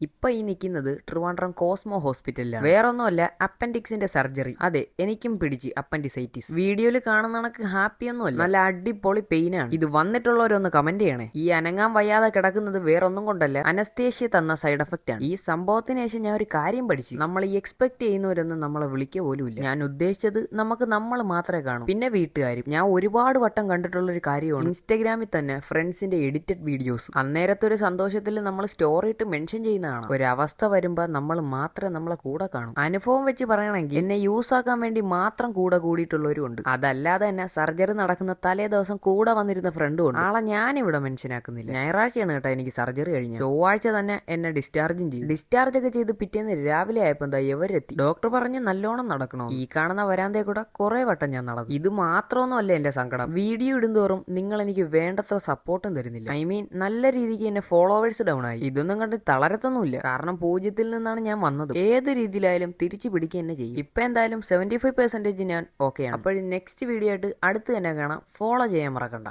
ഇപ്പൊ ഈ നിൽക്കുന്നത് ട്രിവാൻഡ്രം കോസ്മോ ഹോസ്പിറ്റലിലാണ്. വേറൊന്നുമല്ല, അപ്പൻഡിക്സിന്റെ സർജറി. അതെ, എനിക്കും പിടിച്ച് അപ്പൻഡിസൈറ്റിസ്. വീഡിയോയിൽ കാണുന്ന കണക്ക് ഹാപ്പിയൊന്നുമല്ല, നല്ല അടിപൊളി പെയിനാണ്. ഇത് വന്നിട്ടുള്ളവരൊന്ന് കമന്റ് ചെയ്യണേ. ഈ അനങ്ങാൻ വയ്യാതെ കിടക്കുന്നത് വേറൊന്നും കൊണ്ടല്ല, അനസ്തേഷ്യ തന്ന സൈഡ് എഫക്റ്റ് ആണ്. ഈ സംഭവത്തിന് ശേഷം ഞാൻ ഒരു കാര്യം പഠിച്ചു, നമ്മൾ ഈ എക്സ്പെക്ട് ചെയ്യുന്നവരൊന്നും നമ്മളെ വിളിക്കുക പോലുമില്ല. ഞാൻ ഉദ്ദേശിച്ചത് നമുക്ക് നമ്മൾ മാത്രമേ കാണൂ, പിന്നെ വീട്ടുകാരും. ഞാൻ ഒരുപാട് വട്ടം കണ്ടിട്ടുള്ള ഒരു കാര്യമാണ് ഇൻസ്റ്റഗ്രാമിൽ തന്നെ ഫ്രണ്ട്സിന്റെ എഡിറ്റഡ് വീഡിയോസ്. അന്നേരത്തെ ഒരു സന്തോഷത്തിൽ നമ്മൾ സ്റ്റോറി ഇട്ട് മെൻഷൻ ചെയ്യുന്ന ഒരവസ്ഥ വരുമ്പോ നമ്മൾ മാത്രമേ നമ്മളെ കൂടെ കാണും. അനുഭവം വെച്ച് പറയണമെങ്കിൽ എന്നെ യൂസ് ആക്കാൻ വേണ്ടി മാത്രം കൂടെ കൂടിയിട്ടുള്ളവരും ഉണ്ട്. അതല്ലാതെ തന്നെ സർജറി നടക്കുന്ന തലേ ദിവസം കൂടെ വന്നിരുന്ന ഫ്രണ്ടും ഉണ്ട്. ആളെ ഞാനിവിടെ മെൻഷൻ ആക്കുന്നില്ല. ഞായറാഴ്ചയാണ് കേട്ടോ എനിക്ക് സർജറി കഴിഞ്ഞു. ചൊവ്വാഴ്ച തന്നെ എന്നെ ഡിസ്ചാർജും ചെയ്യും. ഡിസ്ചാർജ് ഒക്കെ ചെയ്ത് പിറ്റേന്ന് രാവിലെ ആയപ്പോ എന്താ ഇവരെത്തി. ഡോക്ടർ പറഞ്ഞ് നല്ലോണം നടക്കണോ. ഈ കാണുന്ന വരാന്തേ കൂടെ കുറെ വട്ടം ഞാൻ നടന്നു. ഇത് മാത്രമൊന്നും അല്ല എന്റെ സങ്കടം. വീഡിയോ ഇടുന്തോറും നിങ്ങൾ എനിക്ക് വേണ്ടത്ര സപ്പോർട്ടും തരുന്നില്ല. ഐ മീൻ, നല്ല രീതിക്ക് എന്നെ ഫോളോവേഴ്സ് ഡൗൺ ആയി. ഇതൊന്നും കണ്ട് തളരത്തൊന്നും. കാരണം 0-ൽ നിന്നാണ് ഞാൻ വന്നത്. ഏത് രീതിയിലായാലും തിരിച്ചു പിടിക്കുക തന്നെ ചെയ്യും. ഇപ്പൊ എന്തായാലും 75% ഞാൻ ഓക്കെയാണ്. അപ്പോൾ നെക്സ്റ്റ് വീഡിയോ ആയിട്ട് അടുത്ത് തന്നെ കാണാം. ഫോളോ ചെയ്യാൻ മറക്കണ്ട.